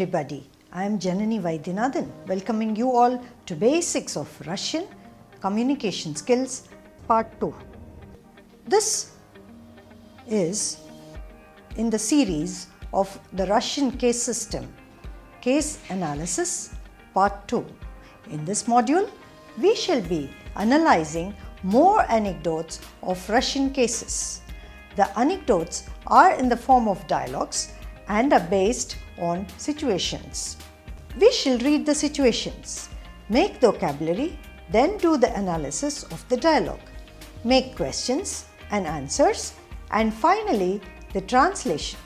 everybody, I am Janani welcoming you all to Basics of Russian Communication Skills Part 2. This is in the series of the Russian case system, Case Analysis Part 2. In this module, we shall be analyzing more anecdotes of Russian cases. The anecdotes are in the form of dialogues and are based on situations. We shall read the situations, make the vocabulary, then do the analysis of the dialogue, make questions and answers, and finally the translation.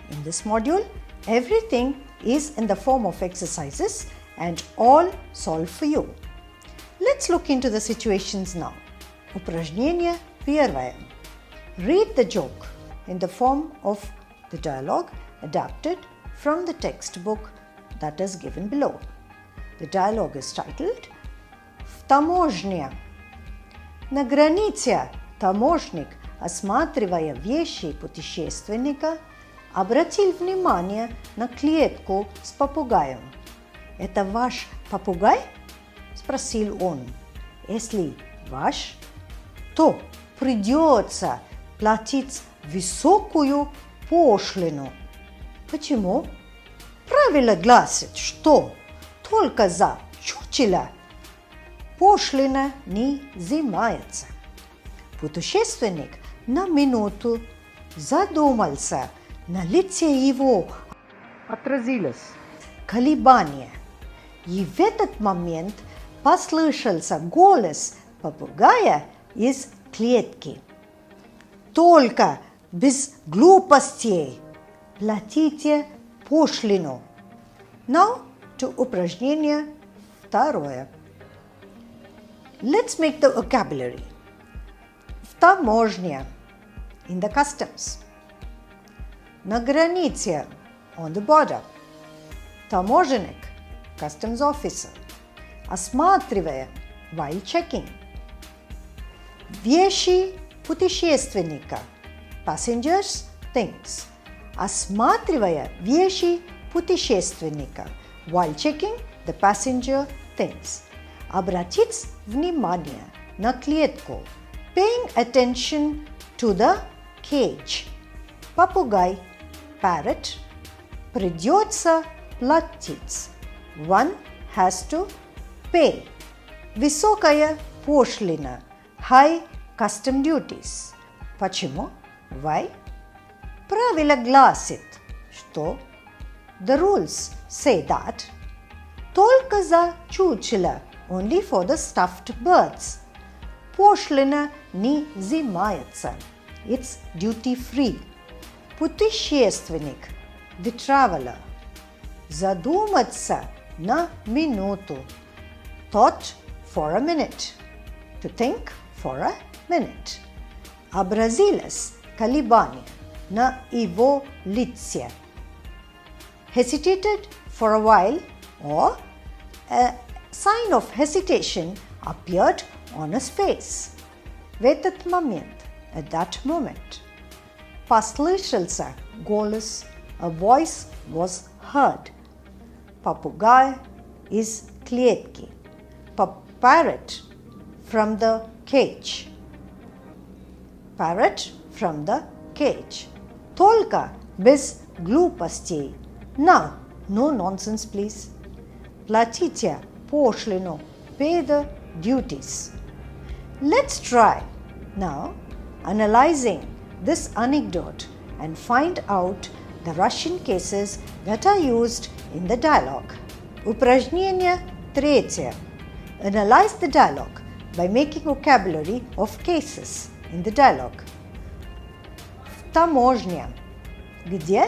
In this module, everything is in the form of exercises and all solved for you. Let's look into the situations now. Упражнение первое. Read the joke in the form of the dialogue adapted from the textbook that is given below. The dialogue is titled «Таможня». На границе таможник, осматривая вещи путешественника, обратил внимание на клетку с попугаем. «Это ваш попугай?» – спросил он. «Если ваш, то придется платить высокую пошлину». Почему? Правило гласит, что только за чучело пошлина не взимается. Путешественник на минуту задумался, на лице его отразилось колебание. И в этот момент послышался голос попугая из клетки. Только без глупостей платите пошлину. Now to упражнение второе. Let's make the vocabulary. В таможне, in the customs. На границе, on the border. Таможенник, customs officer. Осматривая, while checking. Вещи путешественника, passengers, things. Осматривая вещи путешественника, while checking the passenger things. Обратить внимание на клетку, paying attention to the cage. Попугай, parrot. Придется платить. One has to pay. Высокая пошлина, high custom duties. Почему? Why? Правило гласит, что the rules say that только за чучело, only for the stuffed birds. Пошлина не взимается. It's duty free. Путешественник, the traveler. Задуматься на минуту. Thought for a minute. To think for a minute. Образилось колебание на его лице. Hesitated for a while, or a sign of hesitation appeared on his face. В этот момент, at that moment. Послышался голос, a voice was heard. Попугай из клетки. Parrot from the cage. Parrot from the cage. Только без глупостей. Now, no nonsense, please. Платите пошлину, pay the duties. Let's try now analyzing this anecdote and find out the Russian cases that are used in the dialogue. Упражнение третье. Analyze the dialogue by making vocabulary of cases in the dialogue. В таможне. Где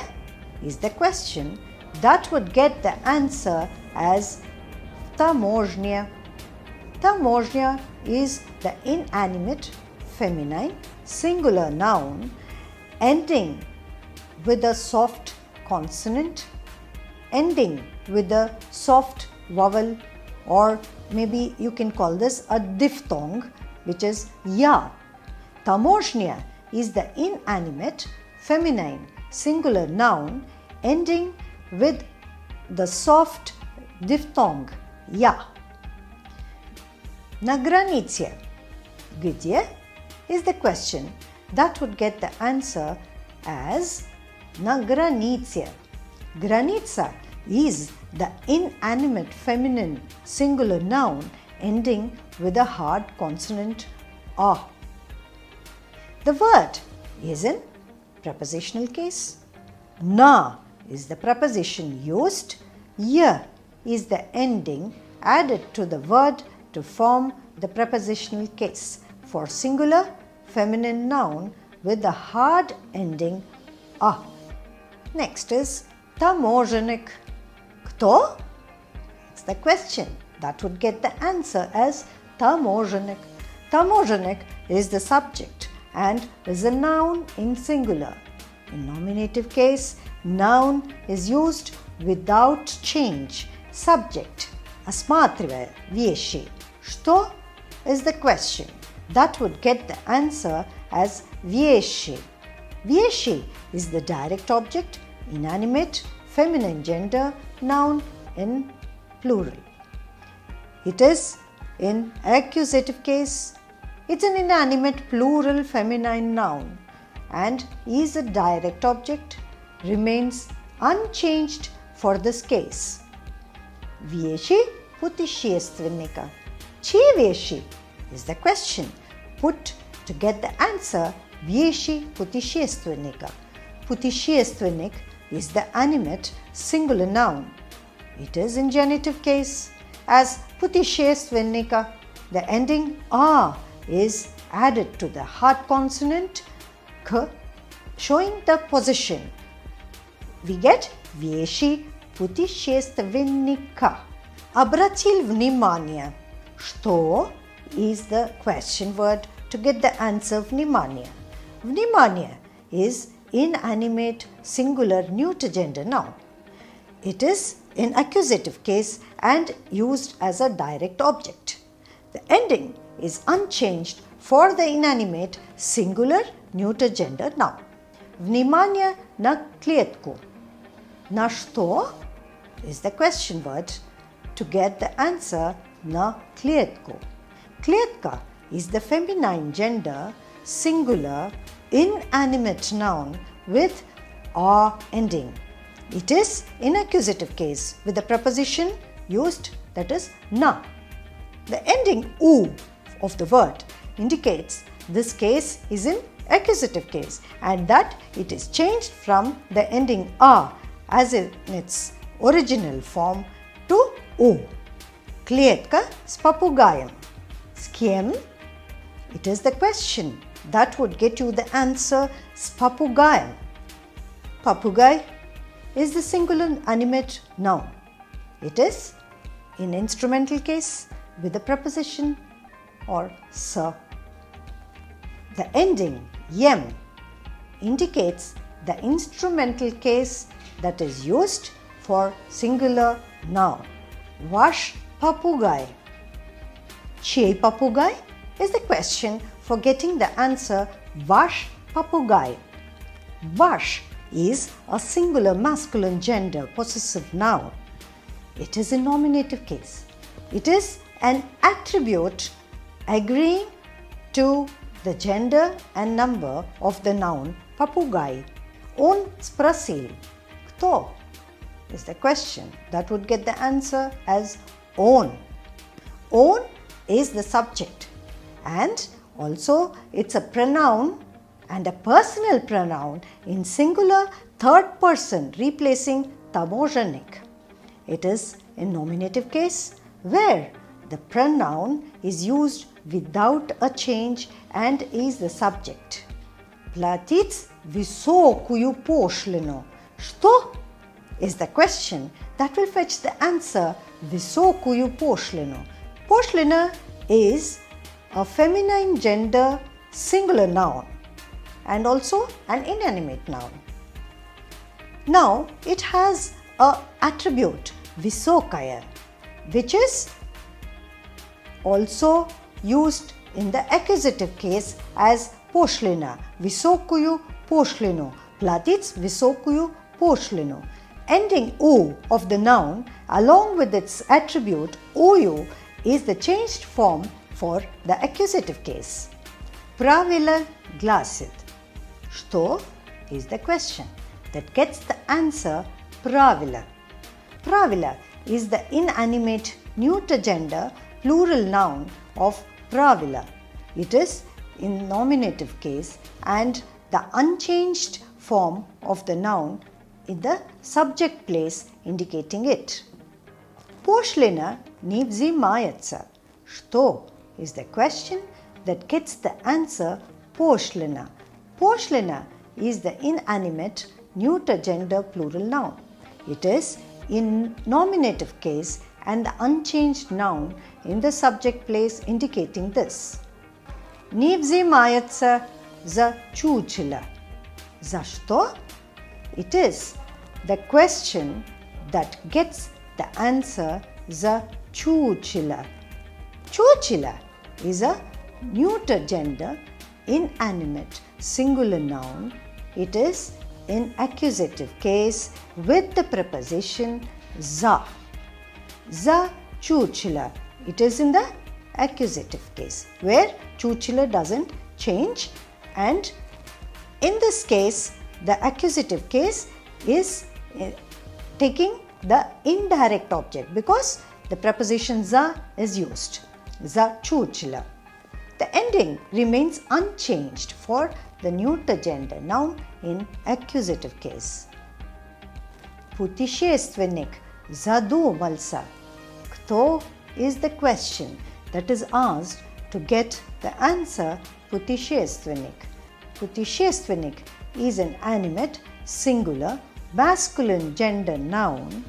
is the question that would get the answer as в таможне. Таможня is the inanimate, feminine, singular noun ending with a soft consonant, ending with a soft vowel, or maybe you can call this a diphthong, which is ya. Tamoshnya is the inanimate, feminine, singular noun ending with the soft diphthong ya. Na granice. Где is the question that would get the answer as na granice. Granica is the inanimate feminine singular noun ending with a hard consonant a. The word is in prepositional case. Na is the preposition used. Ya is the ending added to the word to form the prepositional case for singular feminine noun with the hard ending a. Next is tamoženik. Kto? It's the question that would get the answer as tamoženik. Tamoženik is the subject and is a noun in singular. In nominative case, noun is used without change. Subject осматривая вещи. Что is the question that would get the answer as вещи. Вещи is the direct object, inanimate, feminine gender noun in plural. It is in accusative case. It's an inanimate plural feminine noun and is a direct object, remains unchanged for this case. Вещи путешественника. Чьи вещи is the question put to get the answer вещи путешественника. Путешественник is the animate singular noun. It is in genitive case as путешественника. The ending a is added to the hard consonant k, showing the position. We get вещи путешественника. Обратил внимание. Что is the question word to get the answer внимание. Внимание is inanimate singular neuter gender noun. It is in accusative case and used as a direct object. The ending is unchanged for the inanimate singular neuter gender noun. Внимание на клетку. На что is the question word to get the answer на клетку. Клетка is the feminine gender singular inanimate noun with a ending. It is in accusative case with the preposition used, that is na. The ending u of the word indicates this case is in accusative case and that it is changed from the ending a as in its original form to u. Клетка с попугаем. С кем? It is the question that would get you the answer с попугаем. Papugay is the singular animate noun. It is in instrumental case with the preposition or sa. The ending yem indicates the instrumental case that is used for singular noun. Ваш попугай. Чей попугай is the question for getting the answer ваш попугай. Ваш is a singular masculine gender possessive noun. It is in nominative case. It is an attribute agreeing to the gender and number of the noun попугай. Он спросил. Кто is the question that would get the answer as он. Он is the subject and also it's a pronoun and a personal pronoun in singular third person replacing tamoženik. It is in nominative case where the pronoun is used without a change and is the subject. Платить высокую пошлину. Что is the question that will fetch the answer высокую пошлину. Пошлина is a feminine gender singular noun and also an inanimate noun. Now it has a attribute высокая which is also used in the accusative case as пошлина. Высокую пошлину. Платить высокую пошлину. ending u of the noun along with its attribute ou is the changed form for the accusative case. Pravila glasit. Što is the question that gets the answer pravila. Pravila is the inanimate neuter gender plural noun of pravila. It is in nominative case and the unchanged form of the noun in the subject place indicating it. Pošlina ni vzimается. Što is the question that gets the answer pošlina. Pošlina is the inanimate neuter gender plural noun. It is in nominative case and the unchanged noun in the subject place indicating this. Ni vzimается za čučila. Zašto? It is the question that gets the answer za čučila. Čučila is a neuter gender inanimate singular noun. It is in accusative case with the preposition za. Za čučila. It is in the accusative case where čučila doesn't change, and in this case the accusative case is taking the indirect object because the preposition za is used. Za čučila. The ending remains unchanged for the neuter gender noun in accusative case. Putešestvenik zadumался. Kto is the question that is asked to get the answer putešestvenik. Putešestvenik is an animate singular masculine gender noun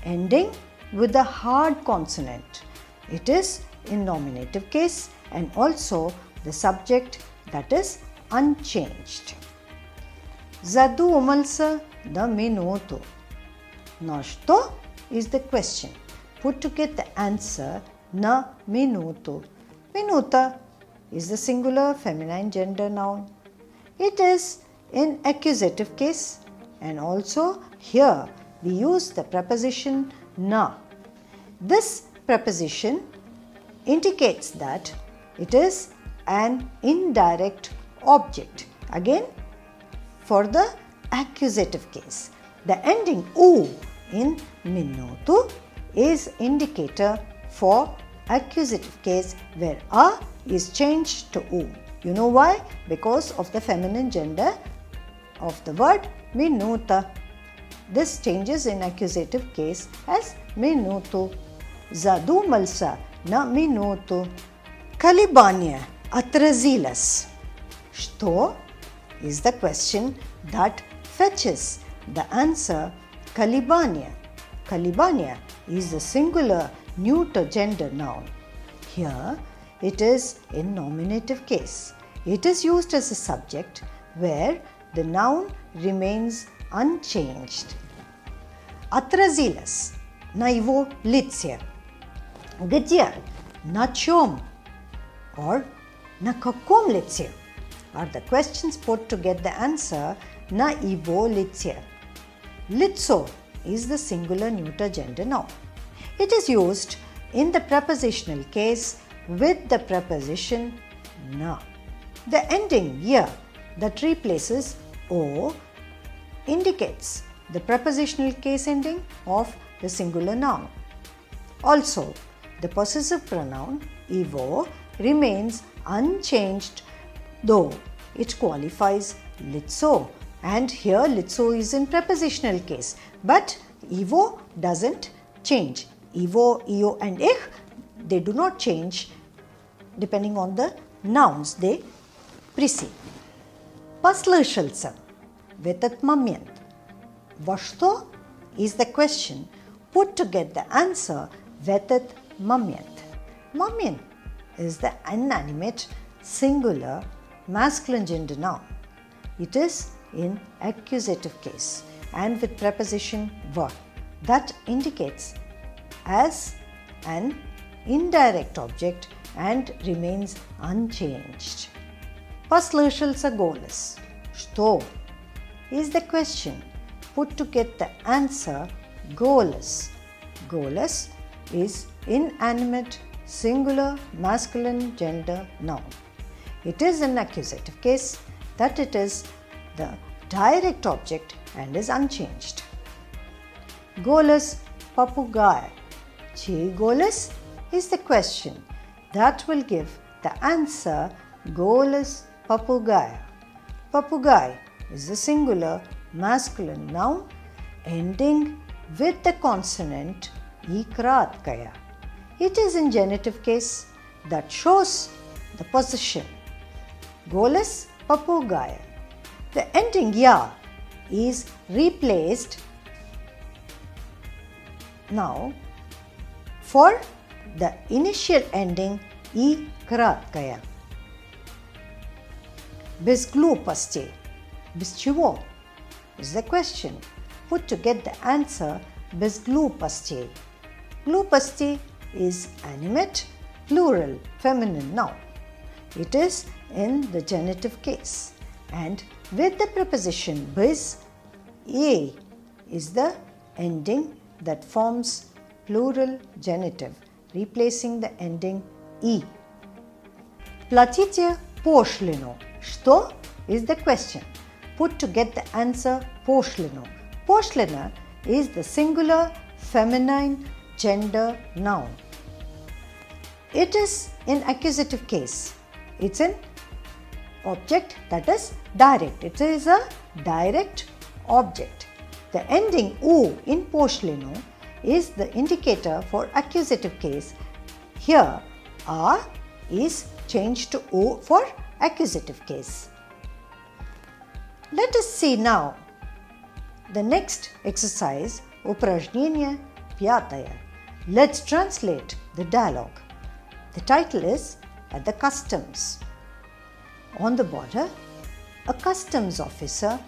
ending with a hard consonant. It is in nominative case and also the subject that is unchanged. Задумался на минуту. На что is the question put to get the answer na minutu. Minuta is the singular feminine gender noun. It is in accusative case and also here we use the preposition na. This preposition indicates that it is an indirect object. Again, for the accusative case, the ending u in minutu is indicator for accusative case where a is changed to u. You know why? Because of the feminine gender of the word minuta. This changes in accusative case as minutu. Задумался на минуту. Колебания отразилось. Что is the question that fetches the answer колебания. Колебания is the singular neuter gender noun. Here it is in nominative case. It is used as a subject where the noun remains unchanged. Отразилось на его лице. Где? На чем? Or на каком лице? Are the questions put to get the answer на его лице. Лицо is the singular neuter gender noun. It is used in the prepositional case with the preposition na. The ending ya that replaces o indicates the prepositional case ending of the singular noun. Also, the possessive pronoun ivo remains unchanged though it qualifies litso, and here litso is in prepositional case, but ivo doesn't change. Ivo, io and ich, they do not change depending on the nouns they precede. Послышался в этот момент. Во что is the question put to get the answer в этот момент. Момент is the inanimate singular masculine gender noun. It is in accusative case and with preposition va that indicates as an indirect object and remains unchanged. Послышался голос. Что is the question put to get the answer goalless. Goalless is inanimate, singular, masculine, gender, noun. It is an accusative case that it is the direct object and is unchanged. Goalless papagaya. Che goalless is the question that will give the answer goalless papagaya. Papagai is the singular masculine noun ending with the consonant ikratkaya. It is in genitive case that shows the possession. Goalless papagaya. The ending ya is replaced now for the initial ending ikratkaya. Без глупостей. Без чего is the question. Put to get the answer без глупостей. Глупости is animate, plural, feminine noun. It is in the genitive case. And with the preposition bis, a is the ending that forms plural genitive, replacing the ending e. Платите пошлину. Что is the question. Put to get the answer пошлину. Пошлина is the singular feminine gender noun. It is in accusative case. It's an object that is direct. It is a direct object. The ending u in пошлину is the indicator for accusative case. Here a is changed to o for accusative case. Let us see now the next exercise, упражнение пятое. Let's translate the dialogue. The title is At the Customs. On the border, a customs officer,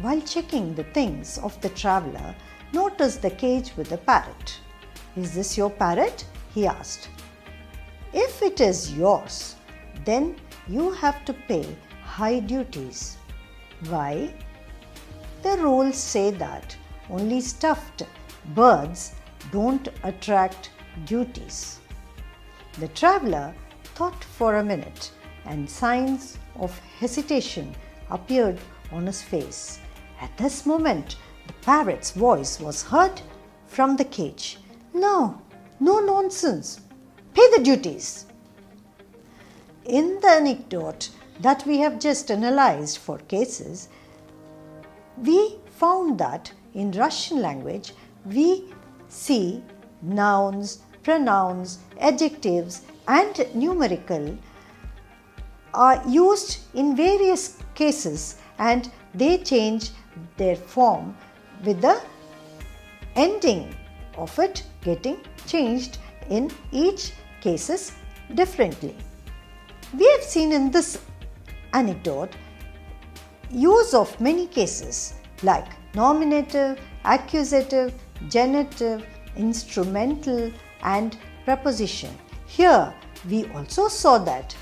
while checking the things of the traveler, noticed the cage with the parrot. Is this your parrot? He asked. If it is yours, then you have to pay high duties. Why? The rules say that only stuffed birds don't attract duties. The traveler thought for a minute, and signs of hesitation appeared on his face. At this moment, the parrot's voice was heard from the cage. No nonsense. Pay the duties. In the anecdote that we have just analyzed for cases, we found that in Russian language we see nouns, pronouns, adjectives and numerical are used in various cases and they change their form with the ending of it getting changed in each cases differently. We have seen in this anecdote use of many cases like nominative, accusative, genitive, instrumental and preposition. Here we also saw that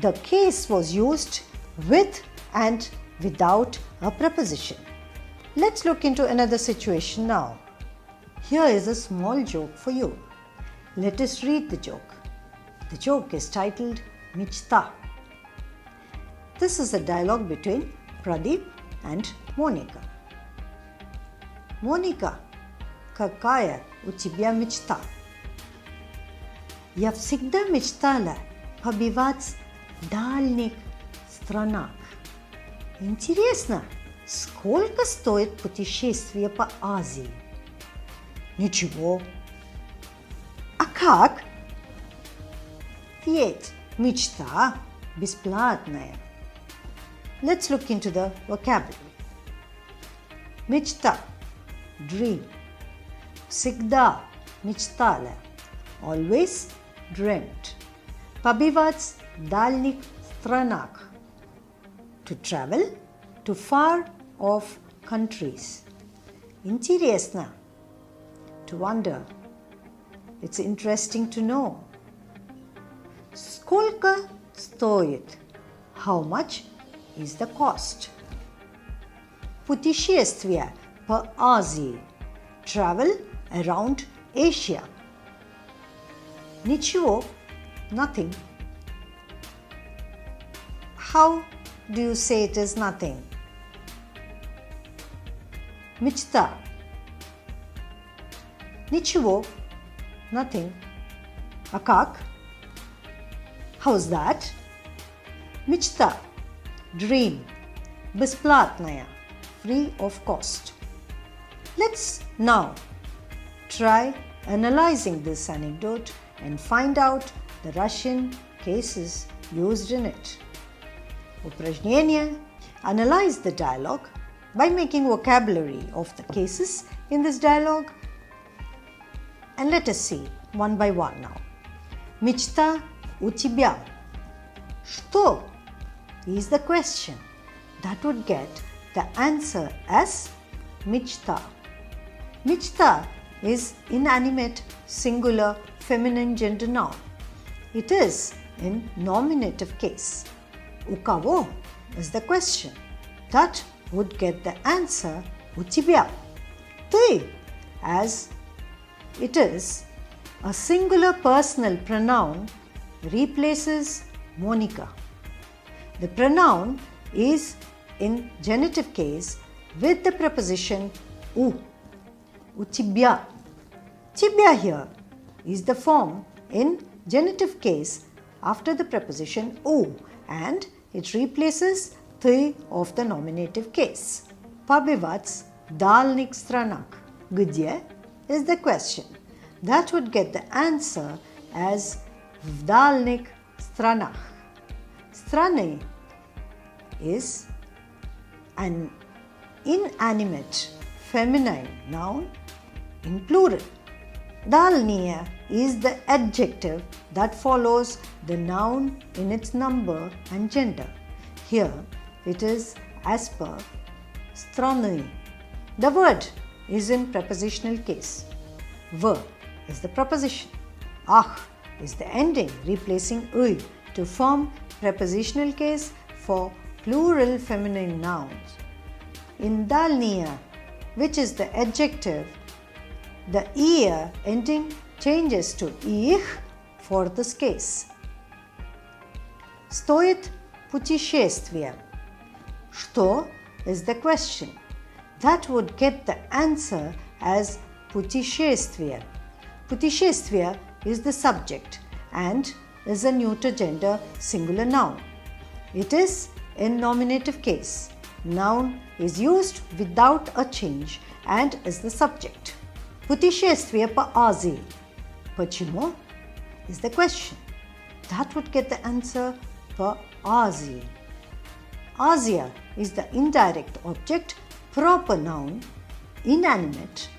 the case was used with and without a preposition. Let's look into another situation now. Here is a small joke for you. Let us read the joke. The joke is titled Michta. This is a dialogue between Pradeep and Monica. Monica, какая у тебя мечта? Я всегда мечтала побывать в дальних странах. Интересно, сколько стоит путешествие по Азии? Ничего. А как? Ведь мечта бесплатная. Let's look into the vocabulary. Мечта, dream. Всегда мечтала, always dreamt. Побывать в дальних странах, to travel to far off countries. Интересно, to wonder. It's interesting to know. Сколько стоит? How much is the cost? Путешествие per Asia. Travel around Asia. Nichiwo, nothing. How do you say it is nothing? Michita. Nichiwo, nothing. Akak. How's that? Michita, dream. Besplatnaya, free of cost. Let's now try analyzing this anecdote and find out the Russian cases used in it. Упражнение. Analyze the dialogue by making vocabulary of the cases in this dialogue, and let us see one by one now. Мечта у тебя. Что is the question. That would get the answer as мечта. Мечта is inanimate singular feminine gender noun. It is in nominative case. У кого is the question. That would get the answer у тебя. Ты, as it is a singular personal pronoun, replaces Monica. The pronoun is in genitive case with the preposition у. У тебя. Тебя here is the form in genitive case after the preposition у, and it replaces ты of the nominative case. Побывать в дальних странах. Где is the question. That would get the answer as в дальних странах. Страны is an inanimate feminine noun in plural. Дальние is the adjective that follows the noun in its number and gender. Here it is as per страны. The word is in prepositional case. В is the preposition. Ах is the ending replacing uy to form prepositional case for plural feminine nouns. In дальние, which is the adjective, the ear ending changes to их for this case. Стоит путешествие. Что is the question. That would get the answer as путешествие. Путешествие is the subject and is a neuter gender singular noun. It is in nominative case. Noun is used without a change and is the subject. Путешествие по Азии. Почему is the question. That would get the answer по Азии. Asia is the indirect object, proper noun, inanimate,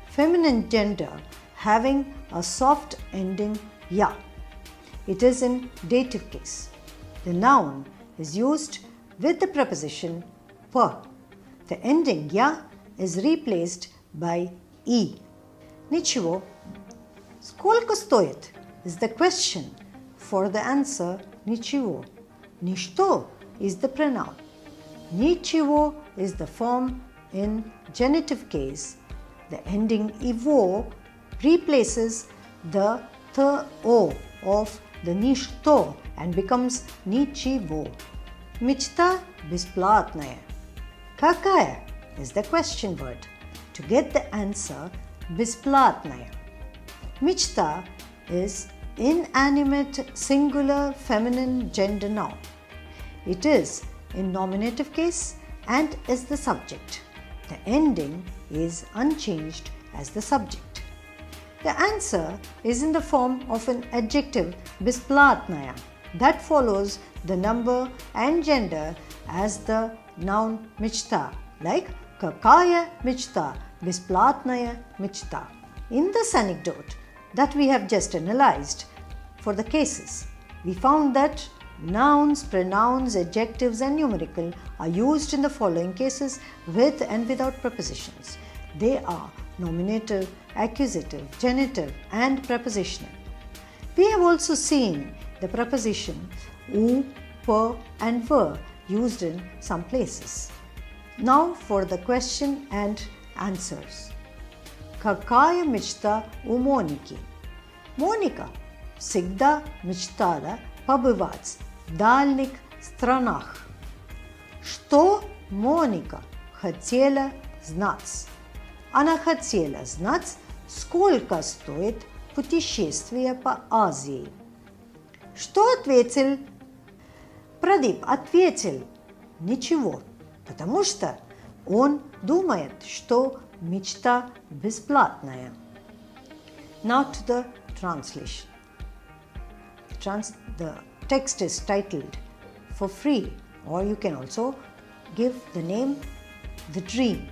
feminine gender having a soft ending ya. It is in dative case. The noun is used with the preposition pa. The ending ya is replaced by e. Ничего. Сколько стоит is the question. For the answer ничего. Ничто is the pronoun. Ничего is the form in genitive case. The ending ivo replaces the o of the ничто and becomes ничего. Мечта бесплатная. Какая is the question word. To get the answer, бесплатная. Мечта is inanimate singular feminine gender noun. It is in nominative case and is the subject. The ending is unchanged as the subject. The answer is in the form of an adjective бесплатная that follows the number and gender as the noun мечта, like какая мечта, бесплатная мечта. In this anecdote that we have just analyzed for the cases, we found that nouns, pronouns, adjectives and numerical are used in the following cases with and without prepositions. They are nominative, accusative, genitive and prepositional. We have also seen the preposition u, per and ver used in some places. Now for the question and answers. Какая мечта у Моники? Моника всегда мечтала побывать в дальних странах. Что Моника хотела знать? Она хотела знать, сколько стоит путешествие по Азии. Что ответил? Прадип ответил: ничего, потому что он думает, что мечта бесплатная. Now to the translation. The text is titled for free, or you can also give the name The Dream.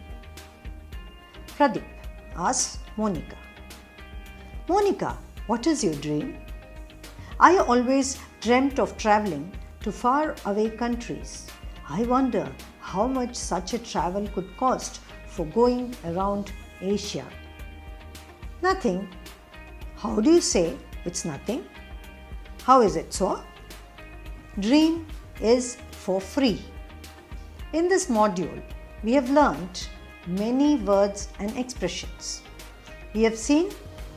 Pradeep asks Monica, Monica, what is your dream? I always dreamt of traveling to far away countries. I wonder how much such a travel could cost for going around Asia. Nothing. How do you say it's nothing? How is it so? Dream is for free. In this module, we have learnt many words and expressions. We have seen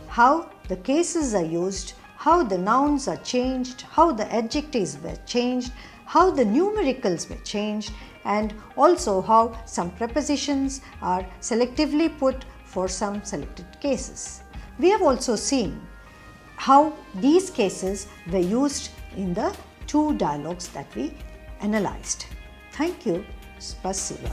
how the cases are used, how the nouns are changed, how the adjectives were changed, how the numericals were changed, and also how some prepositions are selectively put for some selected cases. We have also seen how these cases were used in the two dialogues that we analyzed. Thank you. Spasiba.